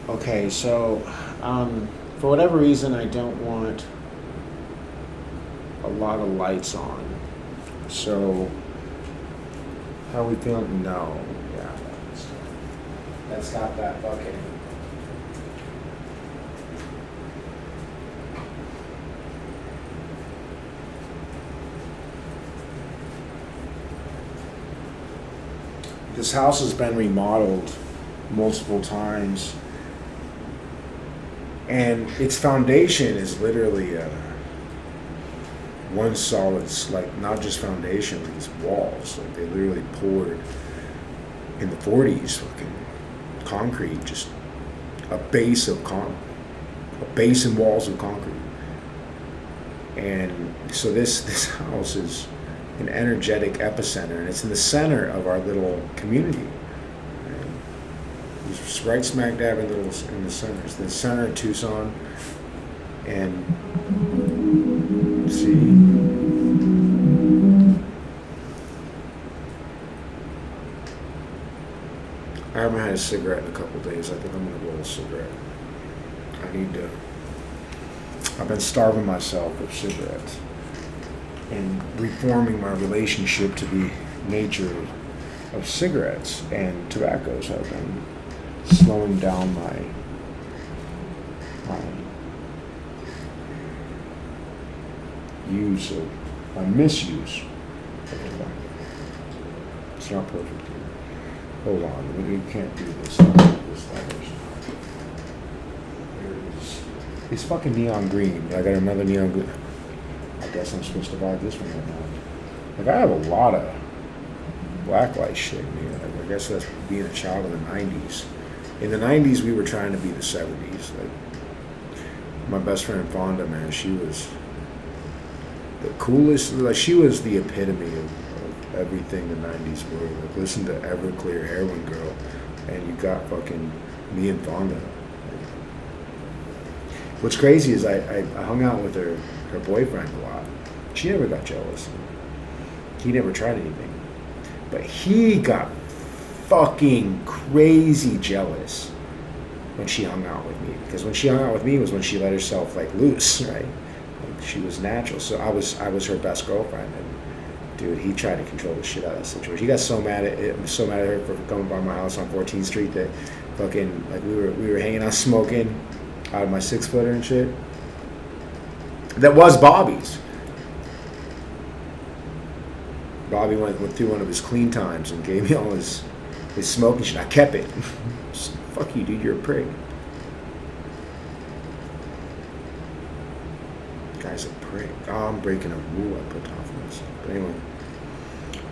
Okay, so for whatever reason, I don't want a lot of lights on. So, how are we feeling? No. Yeah. That's got that fucking. This house has been remodeled multiple times, and its foundation is literally one solid, like not just foundation, like these walls. Like they literally poured in the 40s, fucking concrete, just a base of a base and walls of concrete. And so this house is an energetic epicenter, and it's in the center of our little community. And it's right smack dab in the center. It's the center of Tucson, and let's see. I haven't had a cigarette in a couple of days. I think I'm gonna roll a cigarette. I need to. I've been starving myself of cigarettes and reforming my relationship to the nature of cigarettes and tobaccos have been slowing down my use of my misuse of tobacco. It's not perfect here. Hold on, we can't do this. This letters. Here it is. It's fucking neon green. I got another neon green. I guess I'm supposed to buy this one right now. Like I have a lot of blacklight shit in here. Like, I guess that's being a child of the '90s. In the '90s, we were trying to be the '70s. Like my best friend Fonda, man, she was the coolest. Like she was the epitome of everything the '90s were. Like listen to Everclear, Heroin Girl, and you got fucking me and Fonda. What's crazy is I hung out with her boyfriend a lot. She never got jealous. He never tried anything. But he got fucking crazy jealous when she hung out with me. Because when she hung out with me was when she let herself like loose, right? Like she was natural. So I was her best girlfriend, and dude, he tried to control the shit out of the situation. He got so mad at her for coming by my house on 14th Street that fucking like we were hanging out smoking out of my 6-footer and shit. That was Bobby's. Bobby went through one of his clean times and gave me all his smoking shit. I kept it. Fuck you, dude. You're a prig. Guy's a prick. Oh, I'm breaking a rule I put down for myself. But anyway.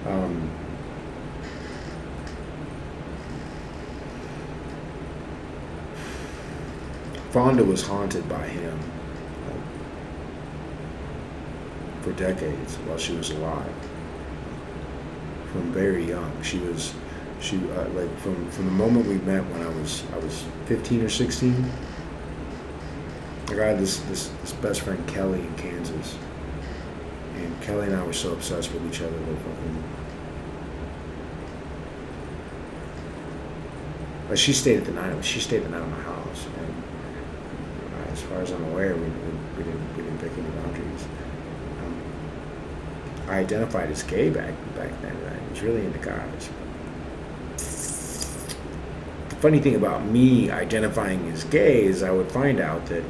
Um, Fonda was haunted by him for decades while she was alive. From very young, she like from the moment we met when I was 15 or 16. Like I had this best friend Kelly in Kansas, and Kelly and I were so obsessed with each other that fucking. But she stayed at the night. She stayed the night at my house, and as far as I'm aware, we didn't pick any boundaries. I identified as gay back then. Right? I was really into guys. The funny thing about me identifying as gay is I would find out that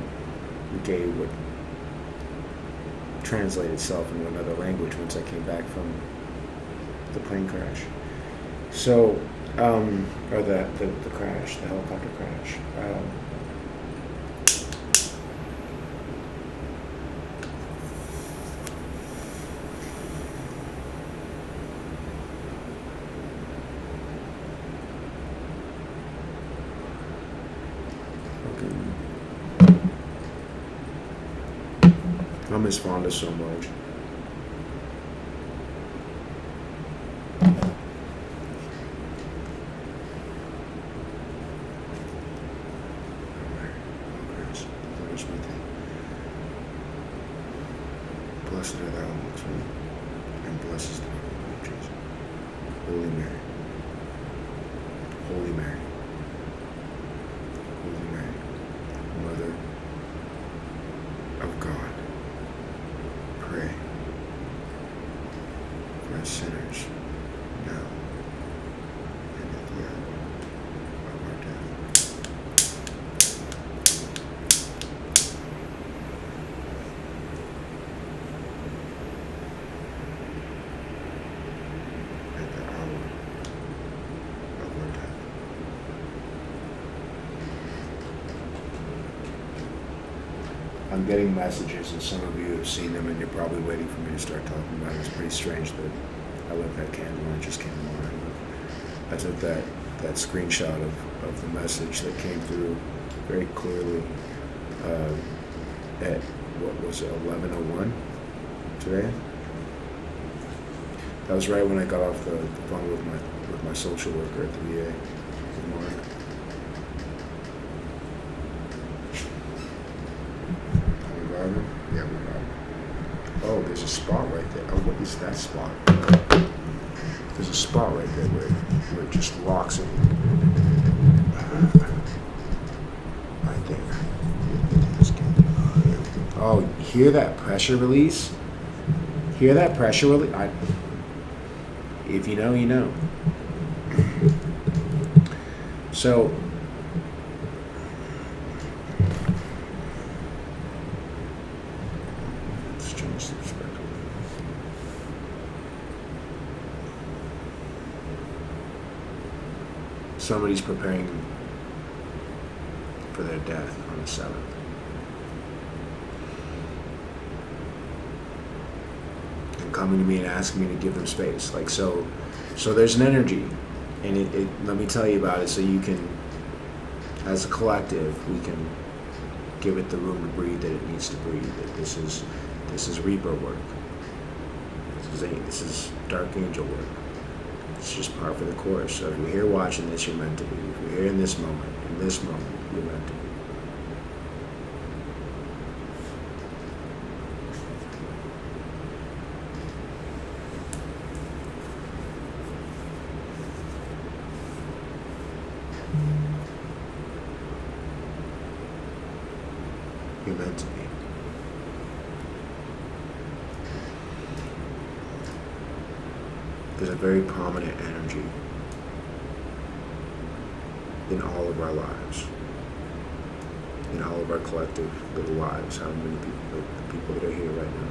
gay would translate itself into another language once I came back from the plane crash. So, or the crash, the helicopter crash. I miss Fonda so much. Blessed are thou amongst women, and blessed is the fruit of Jesus. Holy Mary, Holy Mary, Holy Mary. I'm getting messages, and some of you have seen them, and you're probably waiting for me to start talking about it. It's pretty strange that I lit that candle and it just came on. I took that screenshot of the message that came through very clearly at, what was it, 11:01 today? That was right when I got off the phone with my social worker at the VA. Good morning. Are we vibing? Yeah, we're vibing. Oh, there's a spot right there. Oh, what is that spot? There's a spot right there where it just locks it. Right there. Oh, hear that pressure release? Hear that pressure release? If you know, you know. So, let's change the perspective. Somebody's preparing for their death on the 7th. And coming to me and asking me to give them space. Like, so there's an energy. And it let me tell you about it so you can, as a collective, we can give it the room to breathe that it needs to breathe. That this is Reaper work. This is Dark Angel work. It's just par for the course. So if you're here watching this, you're meant to be. If you're here in this moment, you're meant to be. You're meant to be. There's a very prominent energy in all of our lives, in all of our collective little lives. How many people, the people that are here right now.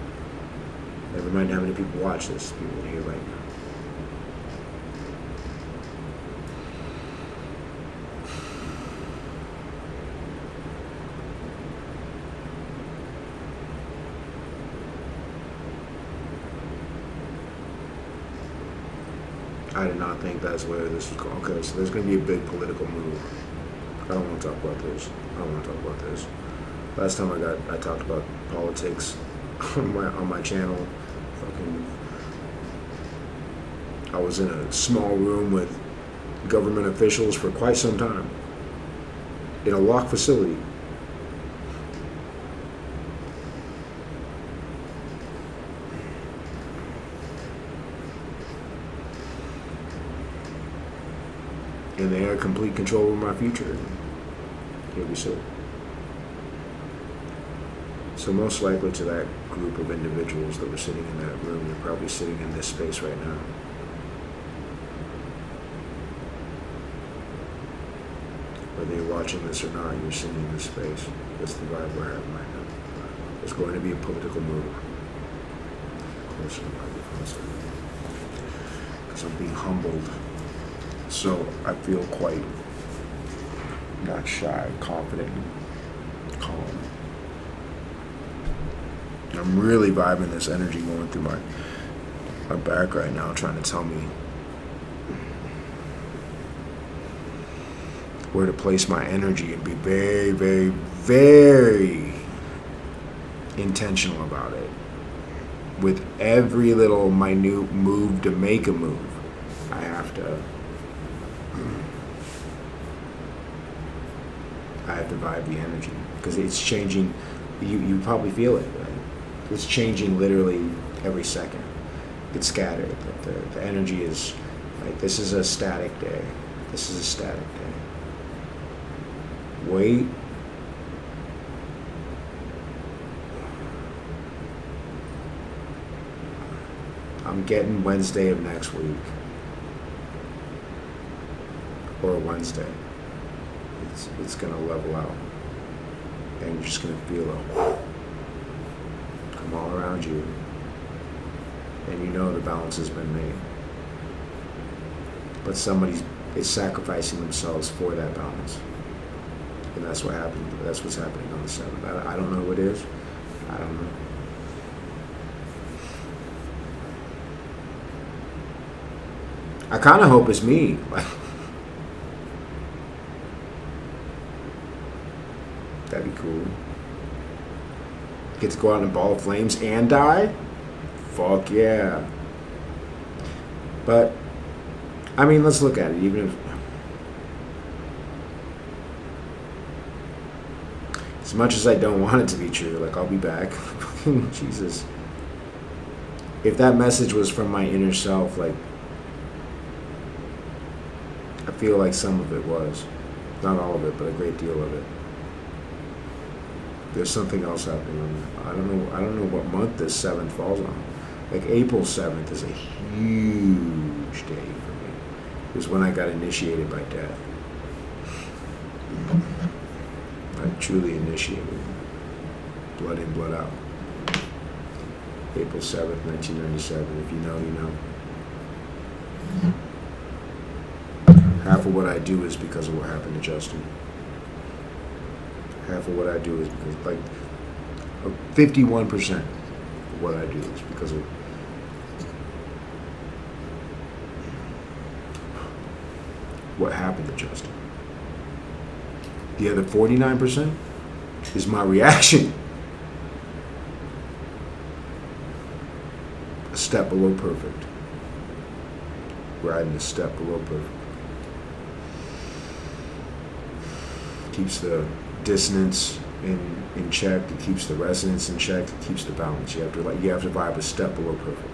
Never mind how many people watch this, people that are here right now. I did not think that's where this was going. Okay, so there's going to be a big political move. I don't want to talk about this. Last time I talked about politics on my channel. I was in a small room with government officials for quite some time in a locked facility. And they had complete control over my future. And here we sit. So most likely to that group of individuals that were sitting in that room, they're probably sitting in this space right now. Whether you're watching this or not, you're sitting in this space. That's the vibe we're having right now. There's going to be a political move. Closer to the microphone, because I'm being humbled. So I feel quite not shy, confident, and calm. I'm really vibing this energy going through my back right now, trying to tell me where to place my energy and be very, very, very intentional about it. With every little minute move to make a move, I have to vibe the energy, because it's changing. You probably feel it, right? It's changing literally every second. It's scattered. The energy is like, this is a static day. This is a static day. Wait. I'm getting Wednesday of next week. Or Wednesday. It's gonna level out. And you're just gonna feel it come all around you. And you know the balance has been made. But somebody is sacrificing themselves for that balance. And that's what happened. That's what's happening on the 7th. I don't know what it is. I don't know. I kind of hope it's me. That'd be cool. Get to go out in a ball of flames and die? Fuck yeah. But, I mean, let's look at it. Even if, as much as I don't want it to be true, like, I'll be back. Jesus. If that message was from my inner self, like, I feel like some of it was. Not all of it, but a great deal of it. There's something else happening on that. I don't know what month this 7th falls on. Like April 7th is a huge day for me. It was when I got initiated by death. Like truly initiated. Blood in, blood out. April 7th, 1997. If you know, you know. Half of what I do is because of what happened to Justin. Half of what I do is because, like, 51% of what I do is because of what happened to Justin. The other 49% is my reaction. A step below perfect. Riding a step below perfect. Keeps the dissonance in check. It keeps the resonance in check. It keeps the balance. You have to vibe a step below perfect.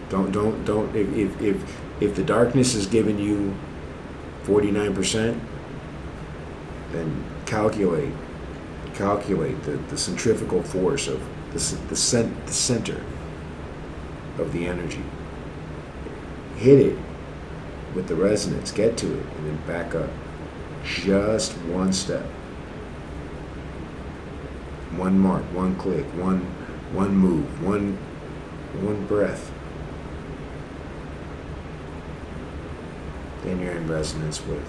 Don't. If the darkness is giving you 49%, then calculate the centrifugal force of the center of the energy. Hit it with the resonance. Get to it, and then back up. Just one step. One mark, one click, one move, one breath. Then you're in resonance with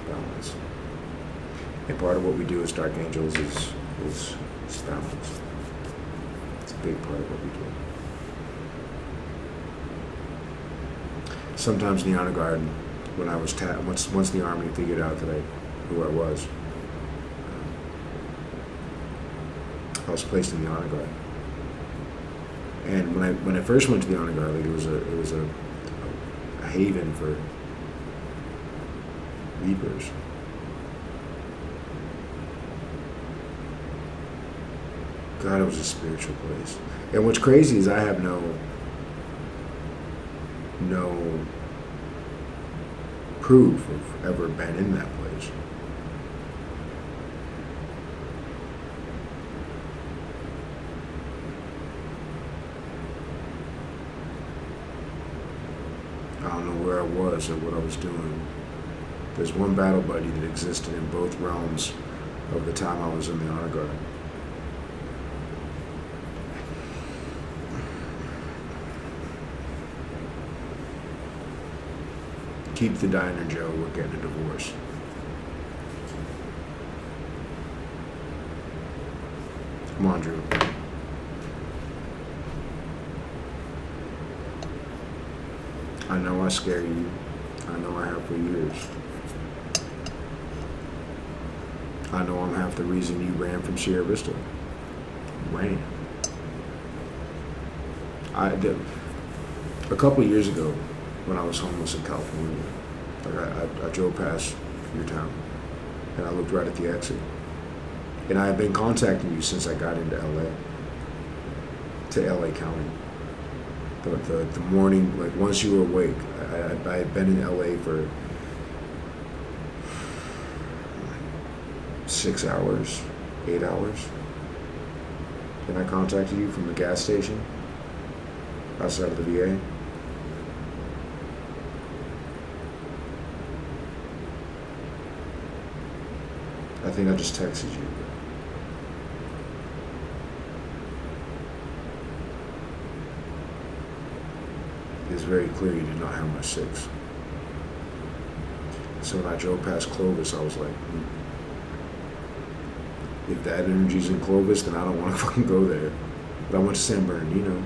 balance. And part of what we do as Dark Angels is balance. It's a big part of what we do. Sometimes in the honor guard, when I was once the army figured out who I was, I was placed in the honor guard. And when I first went to the honor guard, like, it was a haven for Reapers. God, it was a spiritual place. And what's crazy is I have no proof of ever been in that place. I don't know where I was or what I was doing. There's one battle buddy that existed in both realms of the time I was in the honor guard. Keep the diner, Joe. We're getting a divorce. Come on, Drew. I know I scare you. I know I have for years. I know I'm half the reason you ran from Sierra Vista. Ran. I did. A couple of years ago, when I was homeless in California, I drove past your town, and I looked right at the exit. And I had been contacting you since I got into LA, to LA County. The morning, like once you were awake, I had been in LA for 6 hours, 8 hours. And I contacted you from the gas station outside of the VA. I think I just texted you. It's very clear you did not have my 6. So when I drove past Clovis, I was like, If that energy's in Clovis, then I don't want to fucking go there. But I went to San Bernardino.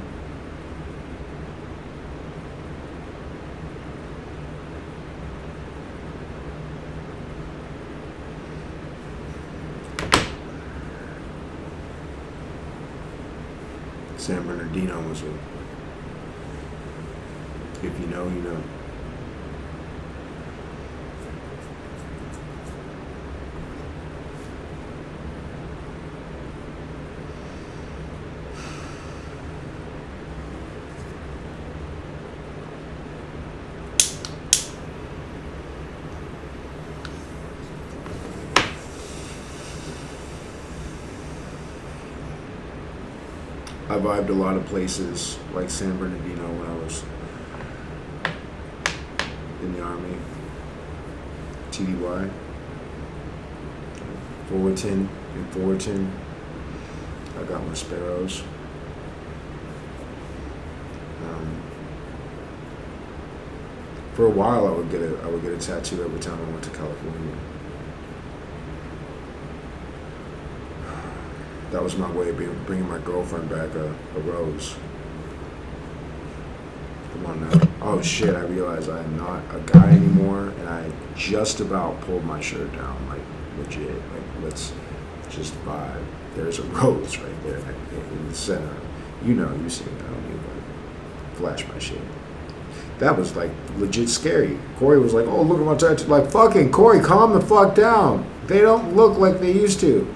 San Bernardino was a, if you know, you know. I vibed a lot of places like San Bernardino when I was in the Army. TDY. Fullerton. In Fullerton, I got my sparrows. For a while, I would get a tattoo every time I went to California. That was my way of bringing my girlfriend back a rose. Come on now. Oh shit, I realized I am not a guy anymore, and I just about pulled my shirt down, like legit. Like, let's just vibe. There's a rose right there in the center. You know, you see it. I don't need to flash my shit. That was like legit scary. Corey was like, oh, look at my tattoo. Like, fucking Corey, calm the fuck down. They don't look like they used to.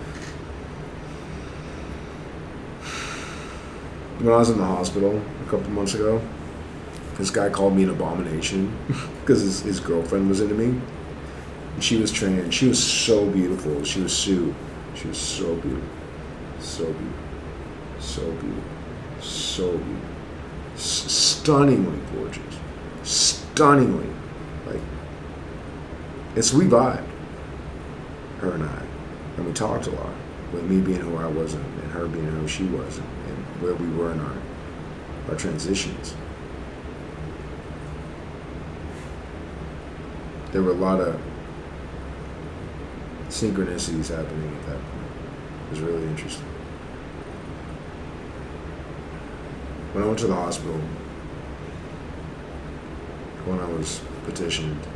When I was in the hospital a couple months ago, this guy called me an abomination because his girlfriend was into me. And she was trans. She was so beautiful. She was Sue. She was so beautiful. So beautiful. So beautiful. So beautiful. Stunningly gorgeous. Stunningly. Like, and so we vibed. Her and I. And we talked a lot. With me being who I wasn't and her being who she wasn't. Where we were in our transitions. There were a lot of synchronicities happening at that point. It was really interesting. When I went to the hospital, when I was petitioned,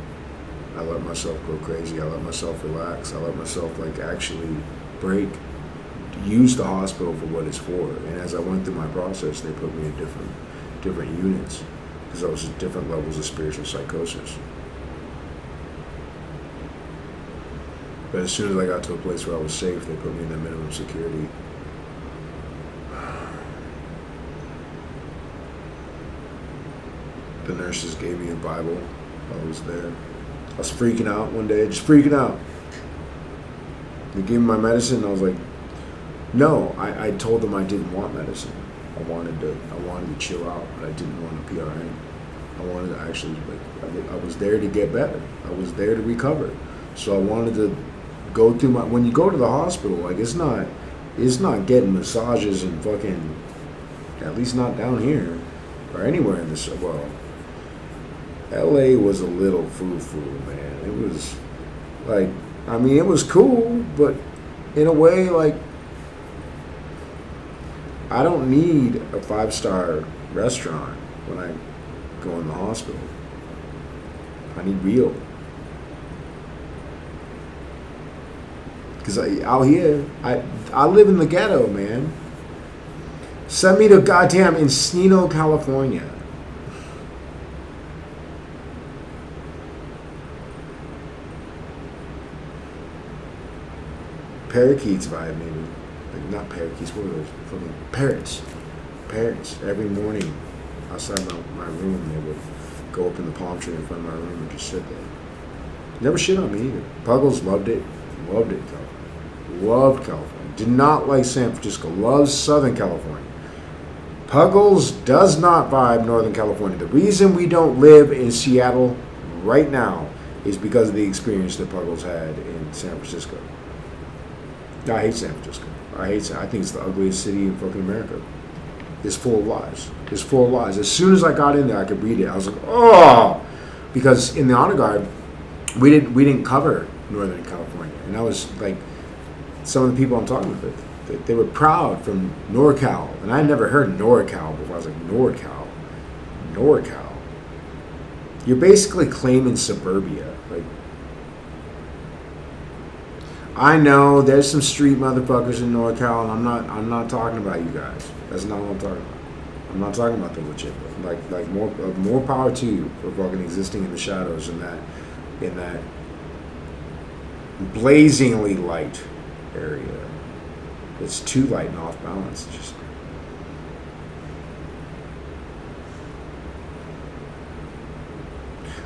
I let myself go crazy. I let myself relax. I let myself actually break. Use the hospital for what it's for. And as I went through my process, they put me in different units because I was at different levels of spiritual psychosis. But as soon as I got to a place where I was safe, they put me in the minimum security. The nurses gave me a Bible while I was there. I was freaking out one day, just freaking out. They gave me my medicine, and I was like, no, I told them I didn't want medicine. I wanted to chill out, but I didn't want a PRN. I wanted to actually, I was there to get better. I was there to recover. So I wanted to go through when you go to the hospital, it's not getting massages and fucking, at least not down here, or anywhere in this, well, LA was a little foo-foo, man. It was, it was cool, but in a way, I don't need a 5-star restaurant when I go in the hospital. I need real. Because out here, I live in the ghetto, man. Send me to goddamn Encino, California. Parakeets vibe, maybe. Not parakeets, what are those? Fucking parrots. Parrots. Every morning outside my room, they would go up in the palm tree in front of my room and just sit there. Never shit on me either. Puggles loved it. Loved it, California. Loved California. Did not like San Francisco. Loves Southern California. Puggles does not vibe Northern California. The reason we don't live in Seattle right now is because of the experience that Puggles had in San Francisco. I hate San Francisco. I think it's the ugliest city in fucking America. It's full of lies. It's full of lies. As soon as I got in there, I could read it. I was like, oh, because in the honor guard, we didn't cover Northern California, and I was like, some of the people I'm talking with, they were proud from NorCal, and I never heard NorCal before. I was like, NorCal. You're basically claiming suburbia. Like, I know there's some street motherfuckers in NorCal, and I'm not talking about you guys. That's not what I'm talking about. I'm not talking about the legit. Like more power to you for fucking existing in the shadows in that blazingly light area. It's too light and off balance. Just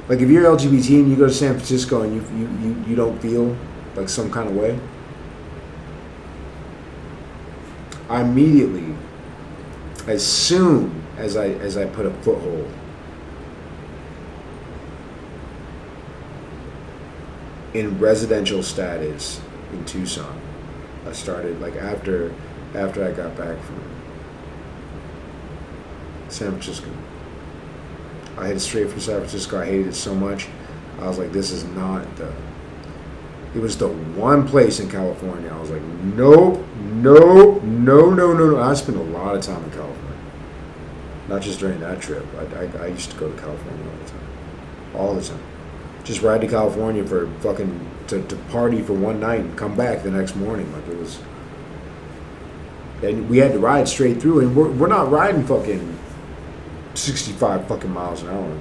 like if you're LGBT and you go to San Francisco and you don't feel like some kind of way, I immediately, as soon as I put a foothold in residential status in Tucson, I started like after I got back from San Francisco. I headed straight from San Francisco. I hated it so much. I was like, this is not the. It was the one place in California. I was like, nope. I spent a lot of time in California. Not just during that trip. I used to go to California all the time. Just ride to California for fucking to party for one night and come back the next morning. Like it was. And we had to ride straight through, and we're not riding fucking 65 fucking miles an hour.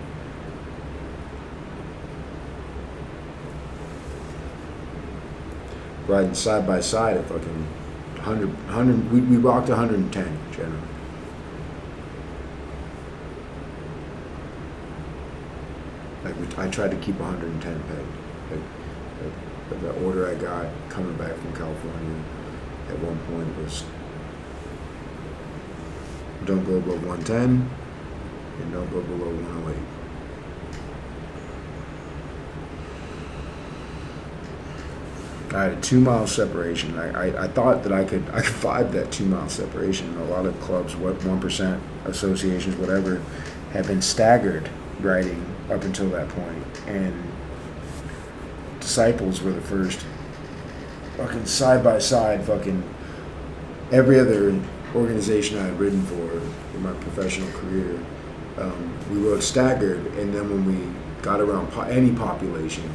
Riding side by side at fucking 100 we rocked 110 generally. Like I tried to keep 110 pegged. Like the order I got coming back from California at one point was don't go above 110 and don't go below 108. I had a 2 mile separation. I thought that I could vibe that 2 mile separation. A lot of clubs, 1% associations, whatever, have been staggered riding up until that point. And Disciples were the first fucking side by side fucking every other organization I had ridden for in my professional career. We rode staggered, and then when we got around any population,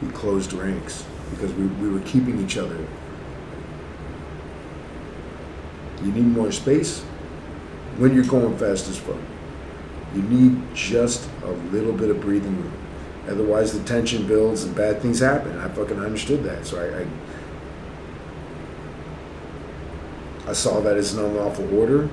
we closed ranks because we were keeping each other. You need more space when you're going fast as fuck. You need just a little bit of breathing room. Otherwise the tension builds and bad things happen. I fucking understood that. So I saw that as an unlawful order.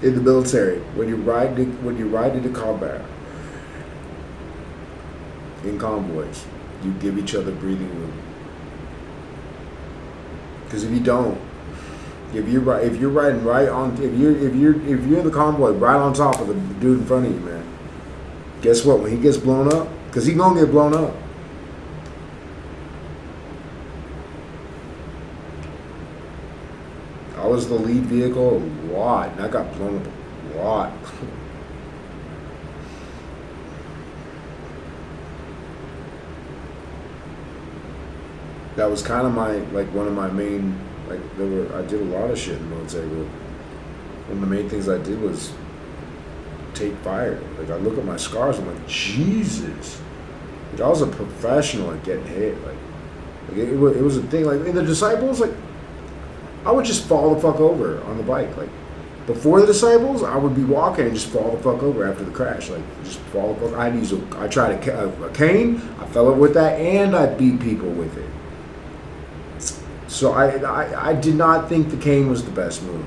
In the military, when you ride into combat in convoys, you give each other breathing room. Because if you don't, if you're riding right on, if you're in the convoy right on top of the dude in front of you, man, guess what? When he gets blown up, because he's gonna get blown up. I was the lead vehicle a lot, and I got blown up a lot. That was kind of one of my main, I did a lot of shit in the military. One of the main things I did was take fire. Like, I look at my scars, I'm like, Jesus. Like, I was a professional at getting hit. It was a thing. Like, in the Disciples, like, I would just fall the fuck over on the bike. Like, before the Disciples, I would be walking and just fall the fuck over after the crash. Like, just fall the fuck. I tried a cane, I fell over with that, and I beat people with it. So I did not think the cane was the best move.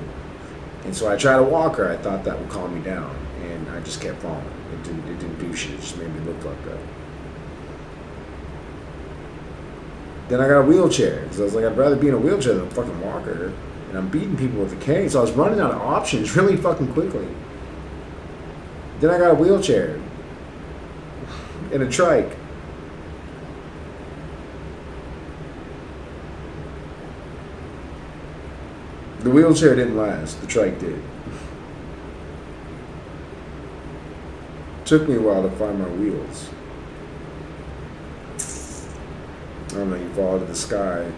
And so I tried a walker. I thought that would calm me down. And I just kept falling. It didn't do shit. It just made me look fucked up. Then I got a wheelchair. Because I was like, I'd rather be in a wheelchair than a fucking walker. and I'm beating people with a cane. So I was running out of options really fucking quickly. Then I got a wheelchair and a trike. The wheelchair didn't last. The trike did. Took me a while to find my wheels. I don't know, you fall out of the sky.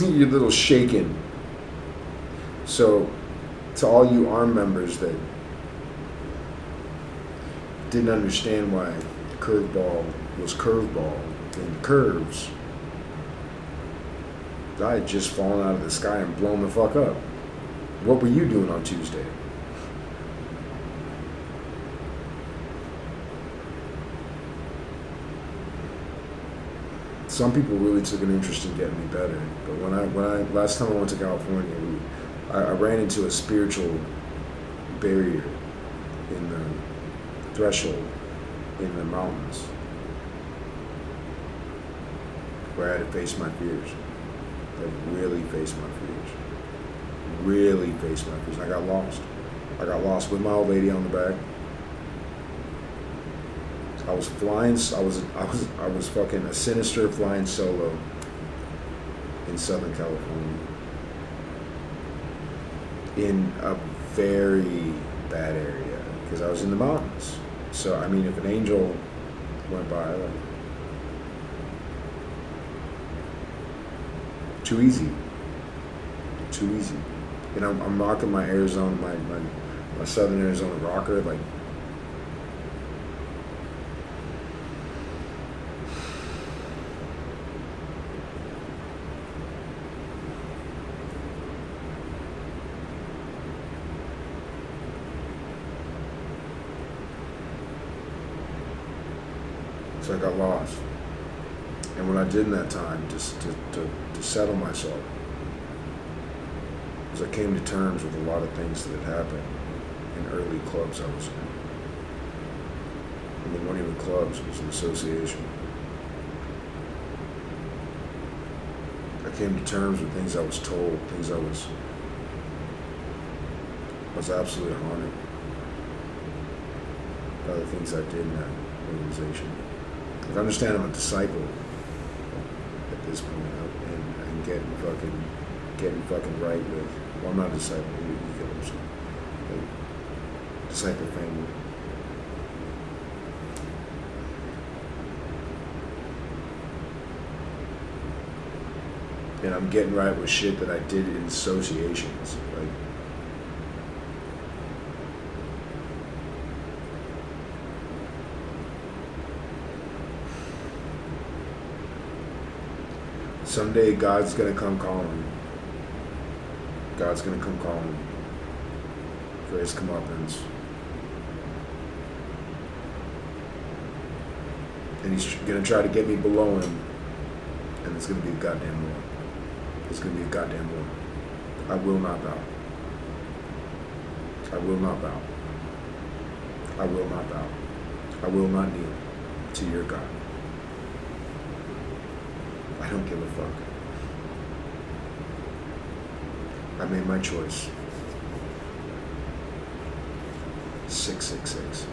You're a little shaken. So, to all you ARM members that didn't understand why curveball was curveball and curves, I had just fallen out of the sky and blown the fuck up. What were you doing on Tuesday? Some people really took an interest in getting me better, but when I last time I went to California, I ran into a spiritual barrier in the threshold in the mountains where I had to face my fears. Like really face my fears. Really face my fears. I got lost. I got lost with my old lady on the back. I was flying. I was fucking a sinister flying solo in Southern California in a very bad area because I was in the mountains. So I mean, if an angel went by, like, too easy. And I'm rocking my Arizona, my Southern Arizona rocker, like. So I got lost. And what I did in that time, just to settle myself, was I came to terms with a lot of things that had happened in early clubs I was in. And they weren't even clubs, it was an association. I came to terms with things I was told, things I was absolutely haunted by the things I did in that organization. Like, I understand I'm a disciple at this point, and getting fucking right with. Well, I'm not a disciple. You get what I'm saying. Like, disciple family. And I'm getting right with shit that I did in associations. Like, someday God's gonna come calling. God's gonna come calling for his comeuppance. And he's gonna try to get me below him. And it's gonna be a goddamn war. It's gonna be a goddamn war. I will not bow. I will not bow. I will not bow. I will not kneel to your God. I don't give a fuck. I made my choice. 666.